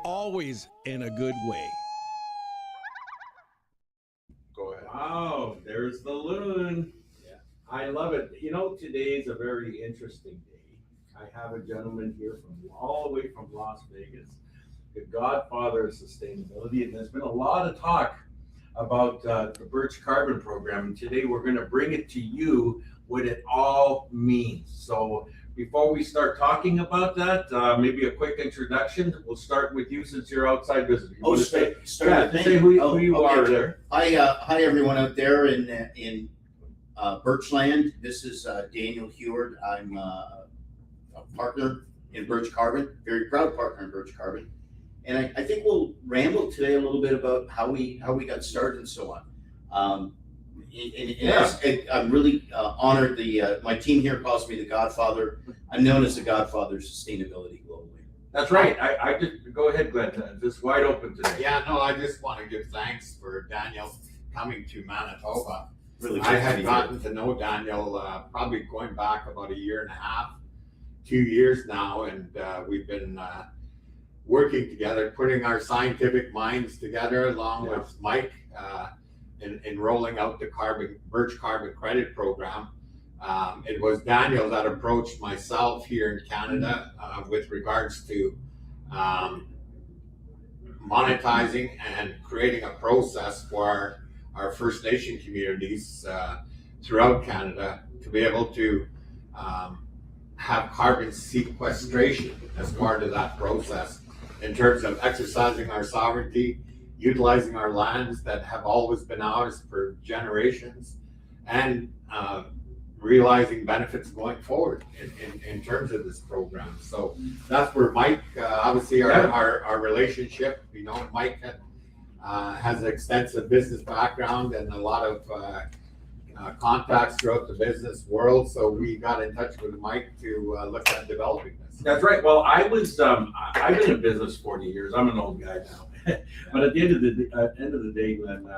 always in a good way. Go ahead. Wow, there's the loon. Yeah. I love it. You know, today's a very interesting day. I have a gentleman here from all the way from Las Vegas, the godfather of sustainability, and there's been a lot of talk about the Birch Carbon Program, and today we're going to bring it to you what it all means. So before we start talking about that, maybe a quick introduction. We'll start with you since you're outside visitor. Say who you are there. Hi everyone out there in Birchland. This is Daniel Huard. I'm a partner in Birch Carbon, very proud partner in Birch Carbon. And I think we'll ramble today a little bit about how we got started and so on. I'm really honored. My team here calls me the Godfather. I'm known as the Godfather of sustainability globally. That's right. I just go ahead, Glenn. Just wide open today. Yeah, no, I just want to give thanks for Daniel coming to Manitoba. Really, I had gotten to know Daniel probably going back about a year and a half, 2 years now, and we've been working together, putting our scientific minds together along with Mike in rolling out the Birch Carbon Credit Program. It was Daniel that approached myself here in Canada with regards to monetizing and creating a process for our First Nation communities throughout Canada to be able to have carbon sequestration as part of that process in terms of exercising our sovereignty, utilizing our lands that have always been ours for generations, and realizing benefits going forward in terms of this program. So that's where Mike, obviously our relationship, you know, Mike has an extensive business background and a lot of contacts throughout the business world. So we got in touch with Mike to look at developing this. That's right. Well, I've been in business 40 years. I'm an old guy now. But at the end of the day, Glenn,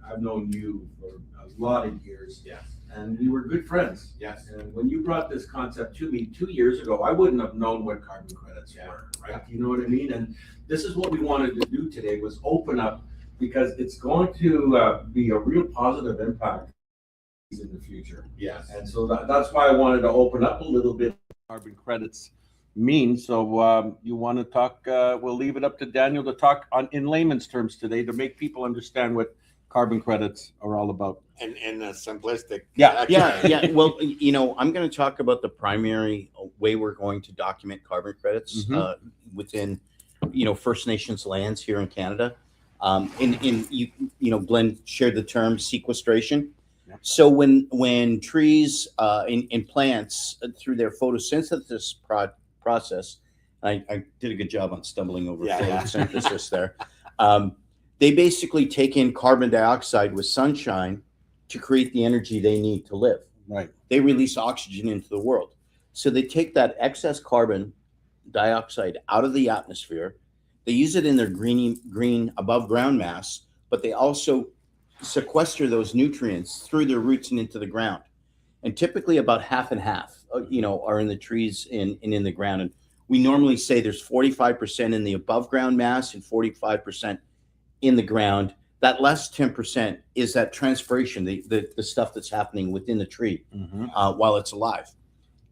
I've known you for a lot of years. Yes. And we were good friends. Yes. And when you brought this concept to me 2 years ago, I wouldn't have known what carbon credits were, right? Yeah. You know what I mean? And this is what we wanted to do today, was open up, because it's going to be a real positive impact in the future. Yes. And so that's why I wanted to open up a little bit carbon credits mean. So you want to talk, we'll leave it up to Daniel to talk in layman's terms today to make people understand what carbon credits are all about. In a simplistic. Yeah. Well, you know, I'm going to talk about the primary way we're going to document carbon credits within, you know, First Nations lands here in Canada. You know, Glenn shared the term sequestration. Yeah. So when trees in plants through their photosynthesis process, I did a good job on stumbling over photosynthesis there. They basically take in carbon dioxide with sunshine to create the energy they need to live. Right. They release oxygen into the world. So they take that excess carbon dioxide out of the atmosphere. They use it in their green above ground mass, but they also sequester those nutrients through their roots and into the ground. And typically about half and half, you know, are in the trees and in the ground. And we normally say there's 45% in the above ground mass and 45% in the ground. That last 10% is that transpiration, the stuff that's happening within the tree while it's alive.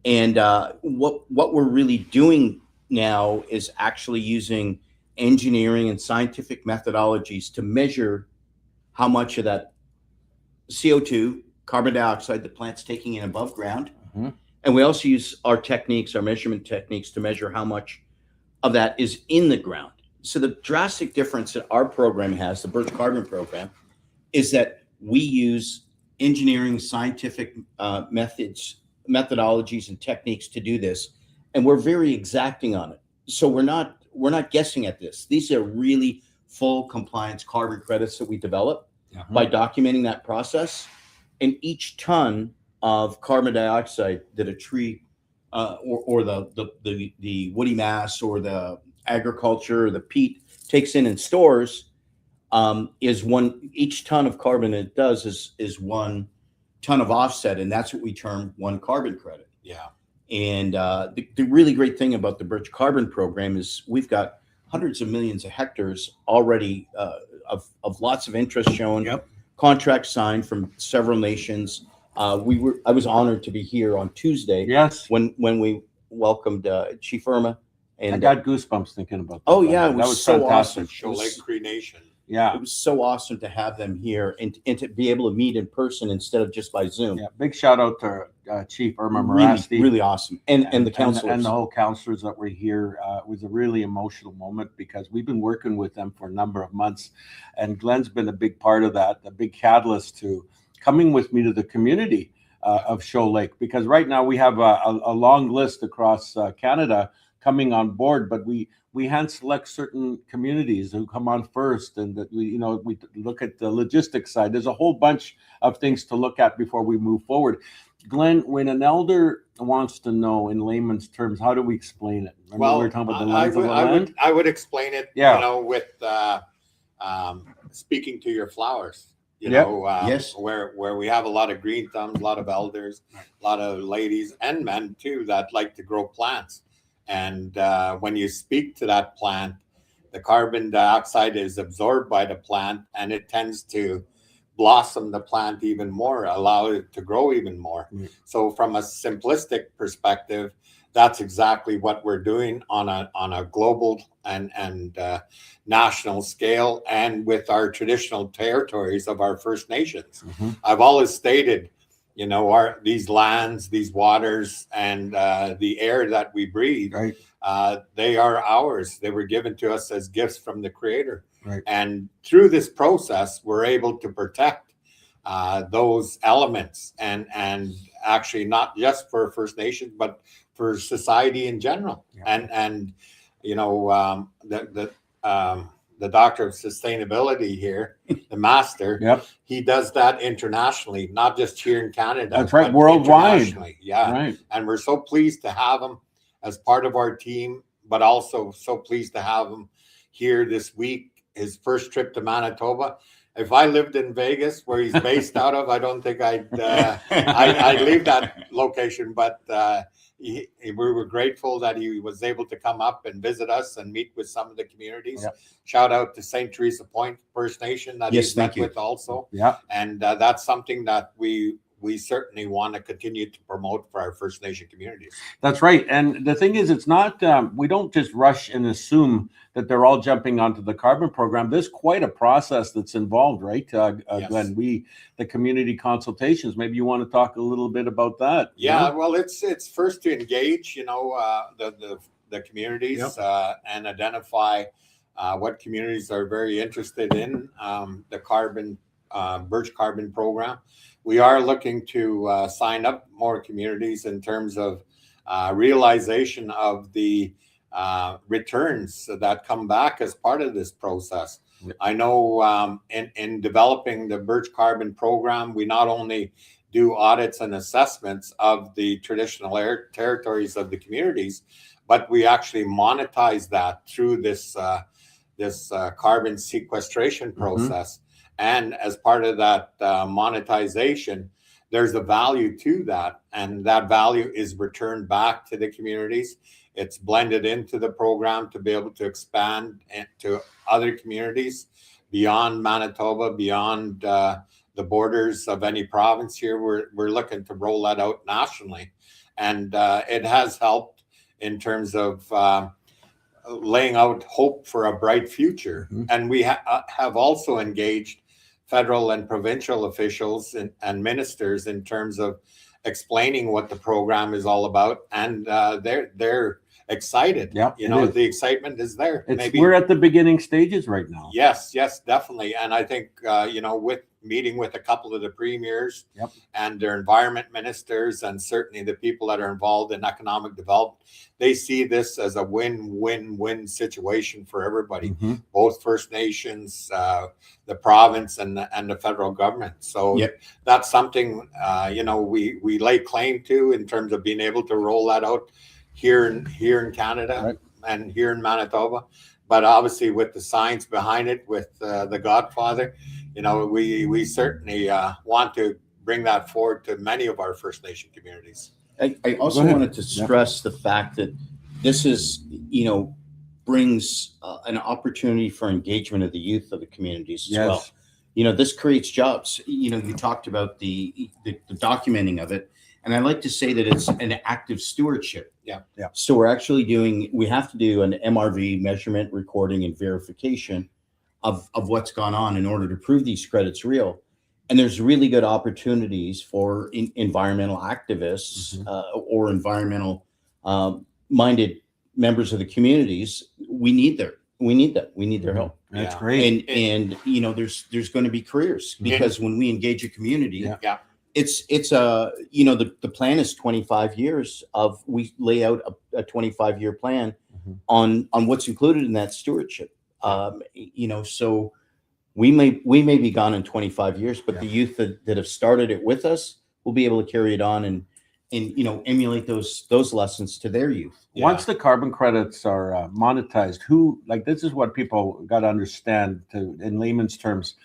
And what we're really doing now is actually using engineering and scientific methodologies to measure how much of that CO2, carbon dioxide, the plant's taking in above ground. And we also use our measurement techniques to measure how much of that is in the ground. So the drastic difference that our program has, the Birch Carbon Program, is that we use engineering, scientific methodologies and techniques to do this, and we're very exacting on it. So we're not guessing at this. These are really full compliance carbon credits that we develop by documenting that process. And each ton of carbon dioxide that a tree or the woody mass or the agriculture or the peat takes in and stores is each ton of carbon it does is 1 ton of offset, and that's what we term 1 carbon credit. Yeah. And the really great thing about the Birch Carbon Program is we've got hundreds of millions of hectares already of lots of interest shown. Yep. Contracts signed from several nations. I was honored to be here on Tuesday. Yes. When we welcomed Chief Irma. And I got goosebumps thinking about that. oh yeah, it that was so fantastic. awesome. Show Lake Cree Nation. Yeah. It was so awesome to have them here and to be able to meet in person instead of just by Zoom. Yeah. Big shout out to Chief Irma Really, Morasti. really awesome. And the councilors. And the whole counselors that were here. It was a really emotional moment because we've been working with them for a number of months. And Glenn's been a big part of that, a big catalyst to coming with me to the community of Shoal Lake. Because right now we have a long list across Canada coming on board, but we hand select certain communities who come on first, and that we look at the logistics side. There's a whole bunch of things to look at before we move forward. Glenn, when an elder wants to know in layman's terms, how do we explain it? Remember Well, we were talking about the length of the I land? would explain it, Yeah. with speaking to your flowers. Yep. Yes. Where we have a lot of green thumbs, a lot of elders, a lot of ladies and men too that like to grow plants. And when you speak to that plant, the carbon dioxide is absorbed by the plant, and it tends to blossom the plant even more, allow it to grow even more. Mm. So from a simplistic perspective, that's exactly what we're doing on a global and national scale, and with our traditional territories of our First Nations. Mhm. I've always stated, these lands, these waters, and the air that we breathe, Right. they are ours. They were given to us as gifts from the Creator. Right. And through this process, we're able to protect those elements, and actually not just for First Nations, but for society in general. Yeah. And the doctor of sustainability here, the master, Yep. he does that internationally, not just here in Canada. That's right, but worldwide. internationally. Yeah. Right. And we're so pleased to have him as part of our team, but also so pleased to have him here this week, his first trip to Manitoba. If I lived in Vegas, where he's based out of, I don't think I'd leave that location. But we were grateful that he was able to come up and visit us and meet with some of the communities. Yep. Shout out to St. Teresa Point First Nation that Yes, he's thank met you. with also. Yeah. And that's something that we certainly want to continue to promote for our First Nation communities. That's right. And the thing is, it's not, we don't just rush and assume that they're all jumping onto the carbon program. There's quite a process that's involved, right, Yes. Glenn? The community consultations, maybe you want to talk a little bit about that. Yeah, well, it's first to engage, the communities. Yep. And identify what communities are very interested in the birch carbon program. We are looking to sign up more communities in terms of realization of the returns that come back as part of this process. Yep. I know in developing the birch carbon program, we not only do audits and assessments of the traditional territories of the communities, but we actually monetize that through this carbon sequestration process. Mm-hmm. And as part of that monetization, there's a value to that, and that value is returned back to the communities. It's blended into the program to be able to expand to other communities beyond Manitoba, beyond the borders of any province here. We're looking to roll that out nationally, and it has helped in terms of laying out hope for a bright future. Mm-hmm. And we have also engaged federal and provincial officials and ministers in terms of explaining what the program is all about, and they're excited. Yeah, the excitement is there. We're at the beginning stages right now. Yes, definitely. And I think with meeting with a couple of the premiers, yep, and their environment ministers, and certainly the people that are involved in economic development, they see this as a win-win-win situation for everybody, mm-hmm, both First Nations, the province, and the federal government. So yep, that's something we lay claim to in terms of being able to roll that out here in Canada, right, and here in Manitoba. But obviously with the science behind it, with the Godfather, we certainly want to bring that forward to many of our First Nation communities. I also wanted to stress the fact that this is, brings an opportunity for engagement of the youth of the communities as Yes. well. You know, this creates jobs. You know, you talked about the documenting of it, and I like to say that it's an active stewardship. Yeah. Yeah. So we have to do an MRV, measurement, recording, and verification of what's gone on in order to prove these credits real. And there's really good opportunities for environmental activists or environmental minded members of the communities. We need their help. That's Yeah. great. And you know, there's going to be careers because when we engage a community, it's you know, the plan is 25 years of, we lay out a 25-year plan on what's included in that stewardship. You know, so we may be gone in 25 years, but the youth that have started it with us will be able to carry it on and you know, emulate those lessons to their youth. Once the carbon credits are monetized, this is what people got to understand in layman's terms.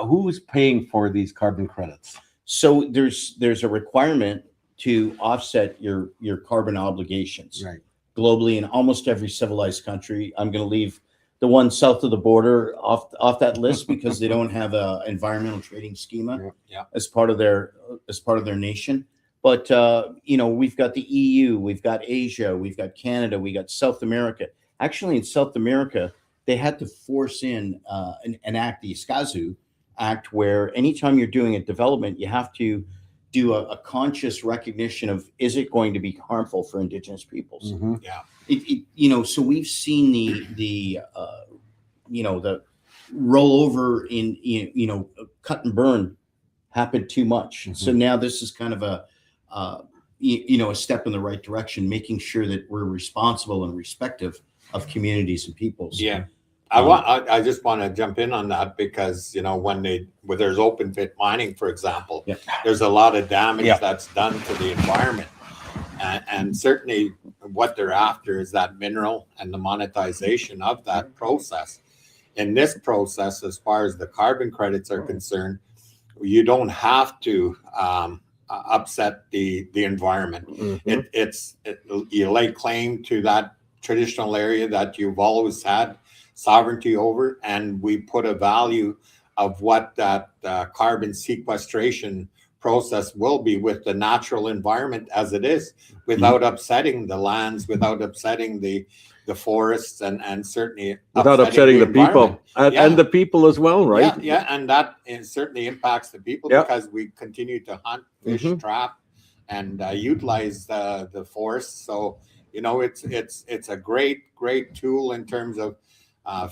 Who's paying for these carbon credits? So there's a requirement to offset your carbon obligations globally in almost every civilized country. I'm going to leave the one south of the border off that list because they don't have a environmental trading schema as part of their nation. But you know, we've got the EU, we've got Asia, we've got Canada, we got South America. Actually, in South America, they had to force in an act, the SCAZU Act, where anytime you're doing a development, you have to do a conscious recognition of, is it going to be harmful for Indigenous peoples? You know, so we've seen the you know, the rollover in you know, cut and burn happen too much. So now this is kind of a you know, a step in the right direction, making sure that we're responsible and respective of communities and peoples. Yeah. I just want to jump in on that because, you know, when there's open pit mining, for example, there's a lot of damage that's done to the environment. And certainly what they're after is that mineral and the monetization of that process. In this process, as far as the carbon credits are concerned, you don't have to upset the environment. You lay claim to that traditional area that you've always had sovereignty over, and we put a value of what that carbon sequestration process will be with the natural environment as it is, without upsetting the lands, without upsetting the forests, and certainly without upsetting the people and the people as well, right? And that certainly impacts the people because we continue to hunt, fish, trap, and utilize the forests. So, you know, it's a great tool in terms of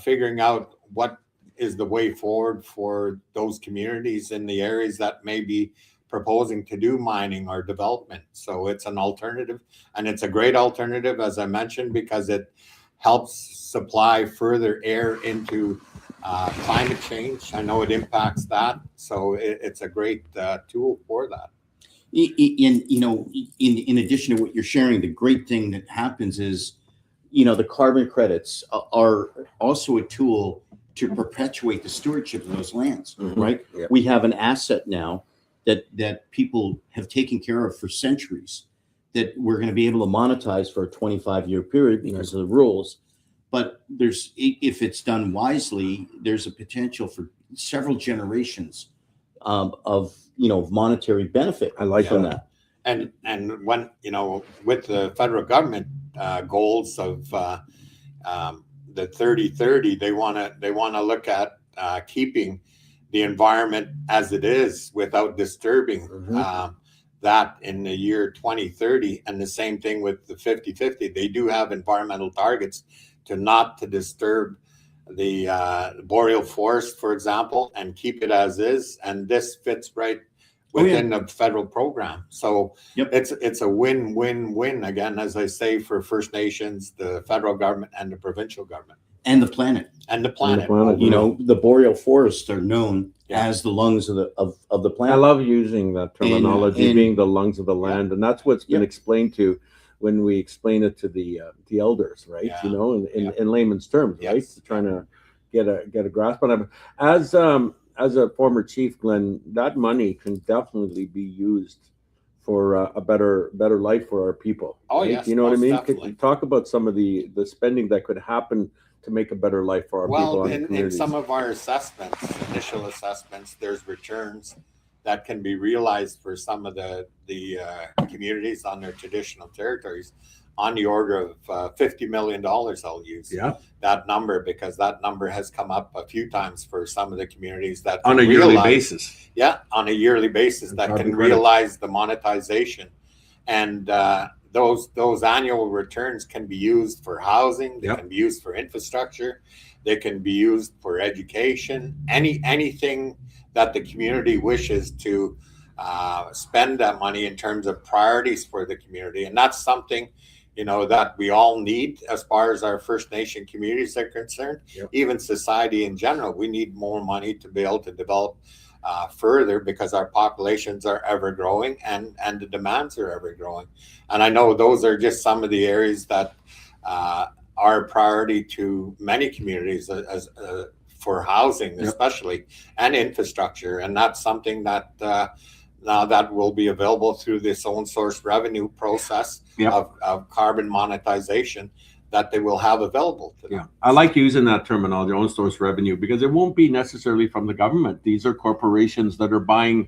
figuring out what is the way forward for those communities in the areas that may be proposing to do mining or development. So it's an alternative, and it's a great alternative, as I mentioned, because it helps supply further air into climate change. I know it impacts that, so it's a great tool for that. You know, in addition to what you're sharing, the great thing that happens is, you know, the carbon credits are also a tool to perpetuate the stewardship of those lands, right? We have an asset now that people have taken care of for centuries, that we're going to be able to monetize for a 25-year period because of the rules. But if it's done wisely, there's a potential for several generations of, you know, monetary benefit. I like that. And when, you know, with the federal government goals of the 30-30, they want to look at keeping the environment as it is without disturbing that in the year 2030. And the same thing with the 50-50. They do have environmental targets not to disturb the boreal forest, for example, and keep it as is. And this fits right within the federal program. So it's a win-win-win, again, as I say, for First Nations, the federal government, and the provincial government. And the planet. You know, the boreal forests are known as the lungs of the planet. I love using that terminology, being the lungs of the land, and that's what's been explained to when we explain it to the elders, right? You know, in layman's terms, right? Trying to get a grasp on it. As a former chief, Glenn, that money can definitely be used a better life for our people. Oh, right? yes, You know what I most mean? definitely. Could you talk about some of the spending that could happen to make a better life for our people Well, in the in communities? some of our assessments, initial assessments, there's returns that can be realized for some of the communities on their traditional territories on the order of $50 million. I'll use that number because that number has come up a few times for some of the communities that on a yearly basis. Yeah, on a yearly basis that can realize the monetization. And those annual returns can be used for housing, they can be used for infrastructure, they can be used for education, anything that the community wishes to spend that money in terms of priorities for the community. And that's something, that we all need as far as our First Nation communities are concerned, even society in general. We need more money to be able to develop further because our populations are ever growing and the demands are ever growing. And I know those are just some of the areas that are a priority to many communities as for housing, especially, and infrastructure. And that's something that now that will be available through this own source revenue process of carbon monetization that they will have available to them. Yeah, I like using that terminology, own source revenue, because it won't be necessarily from the government. These are corporations that are buying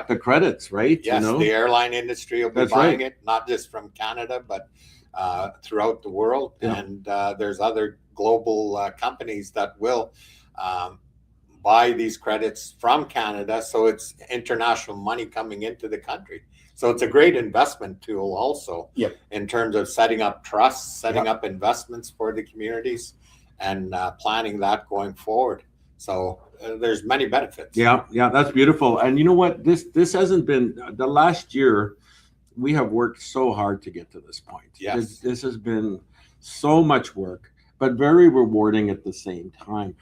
the credits, right? Yes, the airline industry will be buying it, not just from Canada, but throughout the world. And there's other global companies that will buy these credits from Canada. So it's international money coming into the country. So it's a great investment tool also in terms of setting up trusts, setting up investments for the communities and planning that going forward. So there's many benefits. Yeah, that's beautiful. And you know what? This hasn't been the last year. We have worked so hard to get to this point. Yes. This has been so much work, but very rewarding at the same time.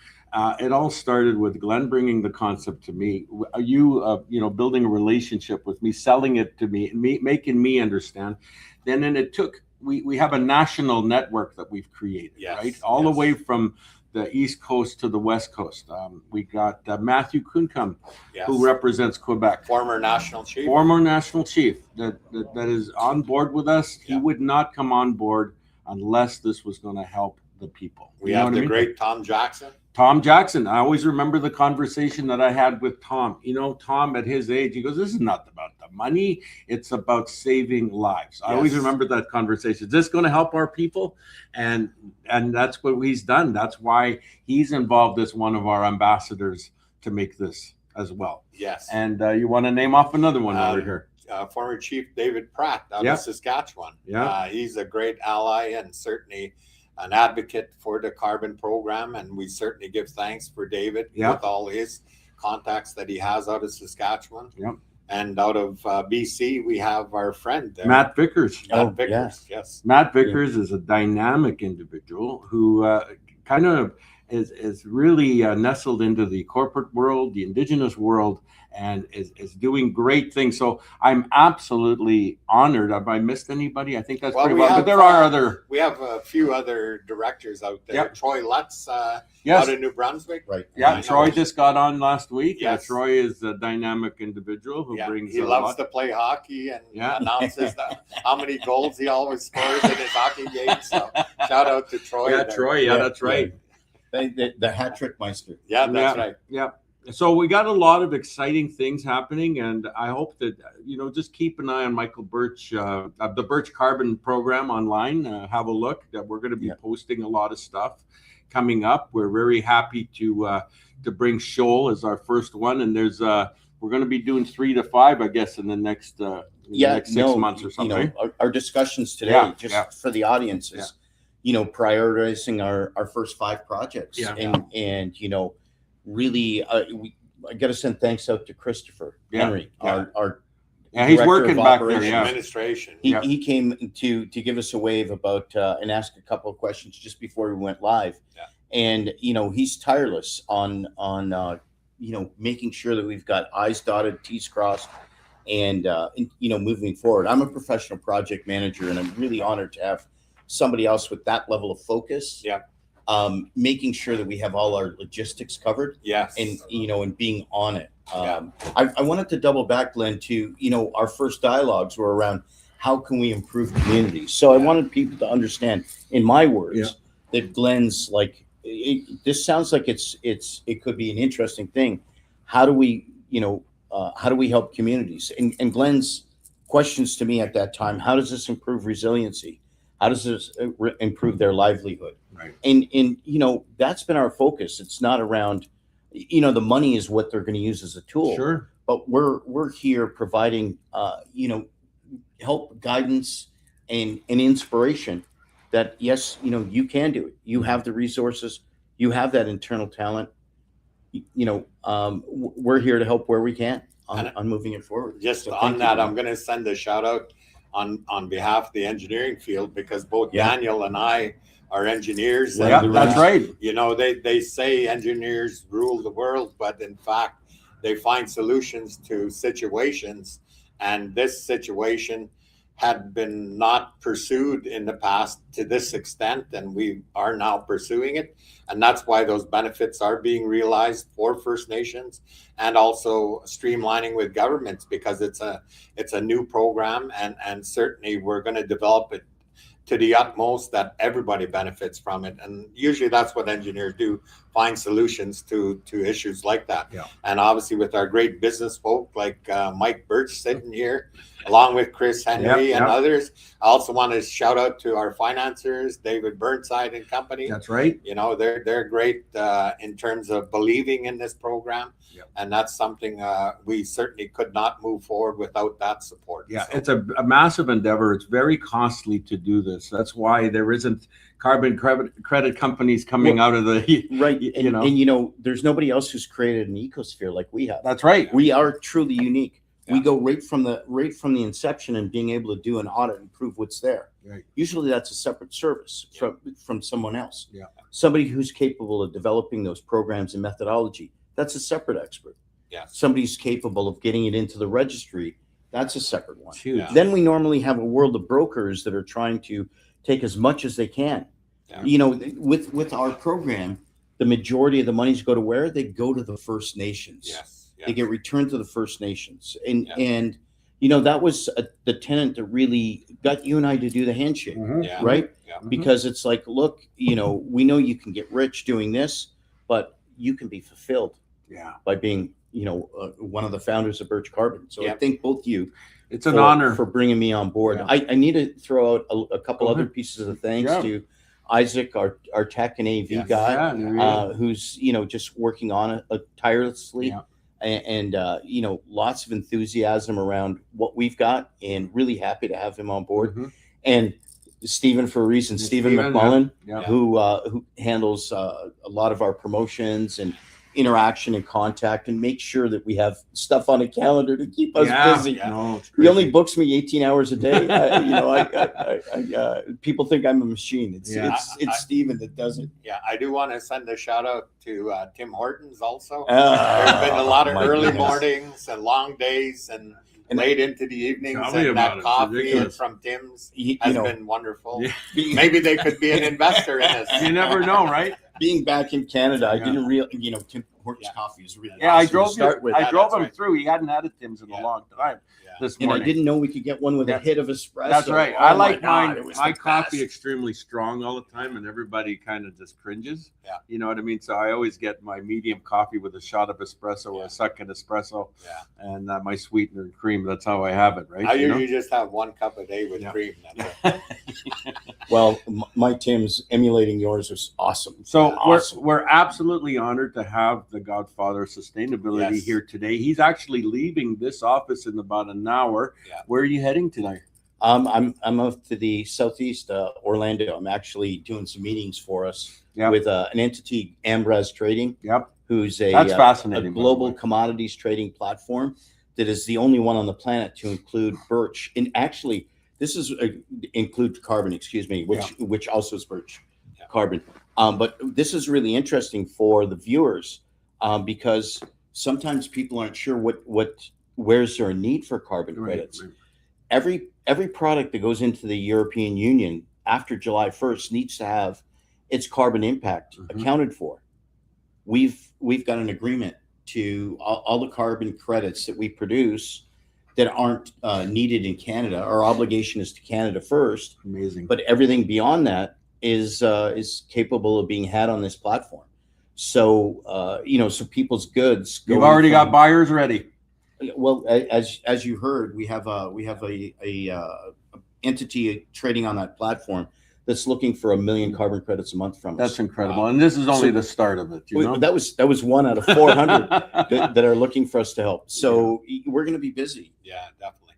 It all started with Glenn bringing the concept to me. You building a relationship with me, selling it to me, making me understand. Then it took. We have a national network that we've created, right? All the way from the East Coast to the West Coast. We got Matthew Kuncum, who represents Quebec. Former national chief. That is on board with us. He would not come on board unless this was going to help the people. We have the great Tom Jackson. Tom Jackson. I always remember the conversation that I had with Tom. Tom at his age, he goes, this is not about the money. It's about saving lives. I always remember that conversation. Is this going to help our people? And that's what he's done. That's why he's involved as one of our ambassadors to make this as well. Yes. And you want to name off another one over here? Former Chief David Pratt out of Saskatchewan. He's a great ally and certainly an advocate for the carbon program, and we certainly give thanks for David with all his contacts that he has out of Saskatchewan. And out of BC, we have our friend there, Matt Vickers. Matt Vickers, yes. Matt Vickers is a dynamic individual who kind of is really nestled into the corporate world, the Indigenous world, and is doing great things. So I'm absolutely honored. Have I missed anybody? I think that's pretty well. But there are other. We have a few other directors out there. Troy Lutz out of New Brunswick. Right. Yeah, Troy just got on last week. Yes. Troy is a dynamic individual who brings. He loves to play hockey and announces how many goals he always scores in his hockey games. So shout out to Troy. Yeah, Troy. Yeah, that's right. The hat trick meister. Yeah, that's right. Yeah. So we got a lot of exciting things happening, and I hope that just keep an eye on Michael Birch, the Birch Carbon Program online. Have a look. That we're going to be posting a lot of stuff coming up. We're very happy to bring Shoal as our first one, and there's we're going to be doing 3 to 5, I guess, in the next next 6 months or something. Our discussions today, for the audience, is prioritizing our first 5 projects, and really, I got to send thanks out to Christopher Henry, our he's working back there. Administration. He came to give us a wave about and ask a couple of questions just before we went live. And he's tireless on making sure that we've got I's dotted, T's crossed, and moving forward. I'm a professional project manager, and I'm really honored to have somebody else with that level of focus. Making sure that we have all our logistics covered, and being on it. I wanted to double back, Glenn, to, our first dialogues were around how can we improve communities. So I wanted people to understand, in my words, that Glenn's like, this sounds like it could be an interesting thing. How do we, how do we help communities? And Glenn's questions to me at that time: how does this improve resiliency? How does this improve their livelihood? Right. And that's been our focus. It's not around, the money is what they're going to use as a tool. Sure. But we're here providing, help, guidance, and inspiration that, yes, you can do it. You have the resources. You have that internal talent. We're here to help where we can on moving it forward. Just So on thank that, you. I'm going to send a shout out on behalf of the engineering field, because both Daniel and I are engineers. And, Yeah, that's right. They say engineers rule the world, but in fact, they find solutions to situations. And this situation had been not pursued in the past to this extent, and we are now pursuing it. And that's why those benefits are being realized for First Nations, and also streamlining with governments, because it's a new program, and certainly we're going to develop it to the utmost that everybody benefits from it. And usually that's what engineers do, find solutions to issues like that. Yeah. And obviously with our great business folk like Mike Birch sitting here, along with Chris Henry and others. I also want to shout out to our financiers, David Burnside and company. That's right. They're great in terms of believing in this program. Yep. And that's something we certainly could not move forward without that support. Yeah, So, it's a massive endeavor. It's very costly to do this. That's why there isn't carbon credit companies coming out of the Right. And there's nobody else who's created an ecosphere like we have. That's right. We are truly unique. Yeah. We go right from the inception and being able to do an audit and prove what's there. Right. Usually that's a separate service from someone else. Yeah. Somebody who's capable of developing those programs and methodology, that's a separate expert. Yeah. Somebody's capable of getting it into the registry, that's a separate one. It's huge. Yeah. Then we normally have a world of brokers that are trying to take as much as they can. Yeah. With our program, the majority of the monies go to where? They go to the First Nations. yes. They get returned to the First Nations. And Yeah. that was the tenet that really got you and I to do the handshake, Mhm. Yeah. right? Yeah. Because it's like, look, we know you can get rich doing this, but you can be fulfilled Yeah. by being, one of the founders of Birch Carbon. So I Yeah. thank both you It's an honor. for bringing me on board. Yeah. I need to throw out a couple Go other ahead. pieces of thanks Yeah. to Isaac, our tech and AV Yes. guy, Yeah, there you go. who's just working on it tirelessly. Yeah. And lots of enthusiasm around what we've got, and really happy to have him on board. Mhm. And Stephen, for a reason, Yeah, Stephen Stephen, McMullen, Yeah. who handles a lot of our promotions and interaction and contact, and make sure that we have stuff on a calendar to keep us busy. Yeah. No, it's He only crazy. books me 18 hours a day. People think I'm a machine. It's Yeah. it's Stephen that does it. Yeah, I do want to send a shout out to Tim Hortons also. Ah, There's been a lot of my early goodness. mornings and long days and And- late into the evenings, Tell me and about that it. It's coffee ridiculous. from Tim's You has know, been wonderful. Yeah. Maybe they could be an investor in this. You never know, right? being back in Canada, I Yeah. didn't realize, Tim Hortons Yeah. coffee is really Yeah, I awesome to drove start with. I Yeah, drove that's him right. through. He hadn't had a Tim's in Yeah. a long time Yeah. this And morning. I didn't know we could get one with Yeah. a hit of espresso. That's right. Oh I my like God, it was my the coffee best. extremely strong all the time, and everybody kind of just cringes. Yeah. You know what I mean? So I always get my medium coffee with a shot of espresso or Yeah. a second espresso, Yeah. and my sweetener and cream. That's how I have it, right? I You know? usually just have one cup a day with Yeah. cream. That's it. Well, my Tim's emulating yours was awesome. So Awesome. we're absolutely honored to have the Godfather of Sustainability Yes. here today. He's actually leaving this office in about an hour. Yeah. Where are you heading tonight? I'm off to the southeast, Orlando. I'm actually doing some meetings for us Yep. with an entity, Ambraz Trading, Yep. who's That's a fascinating, by the global way. commodities trading platform that is the only one on the planet to include birch. And actually, this is include carbon, excuse me, which also is birch Yeah. carbon. But this is really interesting for the viewers because sometimes people aren't sure where's there a need for carbon credits. Right. Every product that goes into the European Union after July 1st needs to have its carbon impact Mhm. accounted for. We've got an agreement to all the carbon credits that we produce that aren't needed in Canada. Our obligation is to Canada first, Amazing. but everything beyond that is capable of being had on this platform. So so people's goods. You've already got buyers ready. Well, as you heard, we have a entity trading on that platform that's looking for 1 million carbon credits a month from us. That's incredible. And this is only the start of it. You know? That was one out of 400 that are looking for us to help. So we're going to be busy. Yeah, definitely.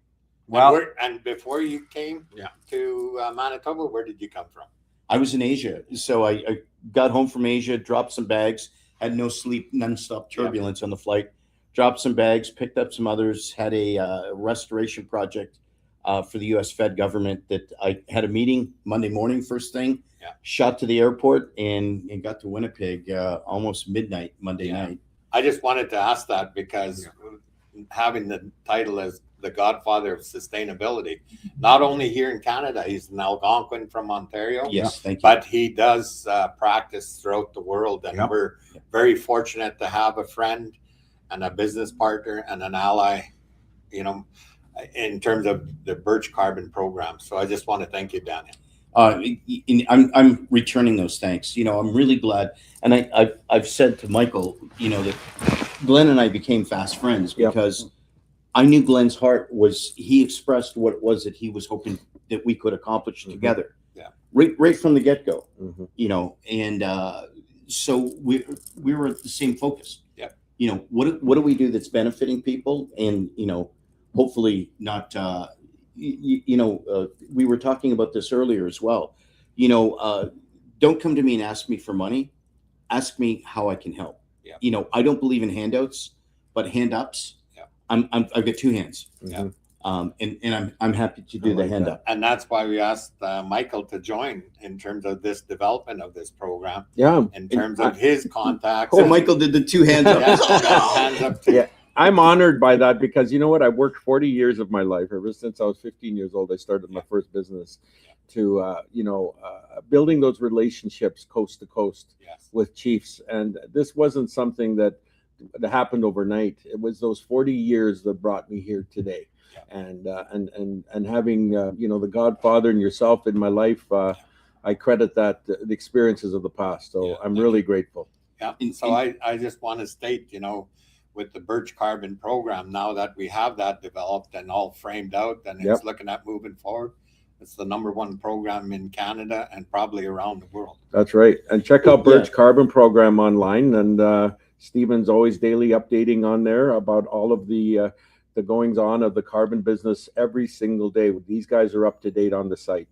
Well, And before you came to Manitoba, where did you come from? I was in Asia. So I got home from Asia, dropped some bags, had no sleep, nonstop turbulence on the flight, dropped some bags, picked up some others, had a restoration project for the U.S. Fed government that I had a meeting Monday morning, first thing, shot to the airport and got to Winnipeg almost midnight Monday night. I just wanted to ask that because having the title as the Godfather of Sustainability, not only here in Canada, he's an Algonquin from Ontario. Yes, thank you. But he does practice throughout the world. And we're very fortunate to have a friend and a business partner and an ally, in terms of the Birch Carbon program. So I just want to thank you, Daniel. I'm returning those thanks. I'm really glad. And I've said to Michael, that Glenn and I became fast friends because I knew Glenn's heart was, he expressed what it was that he was hoping that we could accomplish together. Yeah. Right from the get-go, and so we were at the same focus. Yeah. What do we do that's benefiting people? And, hopefully not, we were talking about this earlier as well. Don't come to me and ask me for money. Ask me how I can help. Yeah. I don't believe in handouts, but hand ups. Yeah. I've got two hands. Yeah. And I'm happy to do the hand up. And that's why we asked Michael to join in terms of this development of this program. Yeah. In terms of his contacts. Oh, Michael did the two hands up. Hands up too. Yeah. I'm honored by that because you know what? I worked 40 years of my life. Ever since I was 15 years old, I started my first business to, building those relationships coast to coast with chiefs. And this wasn't something that happened overnight. It was those 40 years that brought me here today. And having, the Godfather and yourself in my life, I credit that the experiences of the past. So I'm really grateful. Yeah. So I just want to state, with the Birch Carbon program, now that we have that developed and all framed out and it's looking at moving forward, it's the #1 program in Canada and probably around the world. That's right. And check out Birch Carbon program online. And Stephen's always daily updating on there about all of the goings on of the carbon business every single day. These guys are up to date on the site.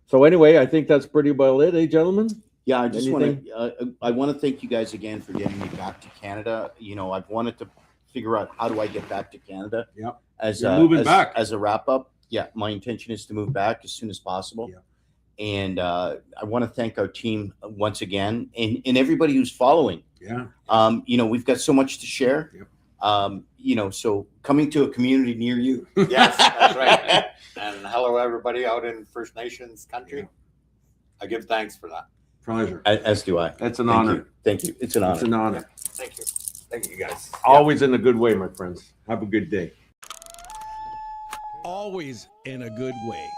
So anyway, I think that's pretty well it, gentlemen? Yeah, I just want to thank you guys again for getting me back to Canada. I've wanted to figure out how do I get back to Canada. Yeah. As moving back. As a wrap up. Yeah, my intention is to move back as soon as possible. Yeah. And I want to thank our team once again and everybody who's following. Yeah. We've got so much to share. Yep. So coming to a community near you. Yes, that's right. And hello, everybody out in First Nations country. Yeah. I give thanks for that. Pleasure. As do I. It's an honor. Thank you. It's an honor. It's an honor. Yeah. Thank you. Thank you, guys. Always in a good way, my friends. Have a good day. Always in a good way.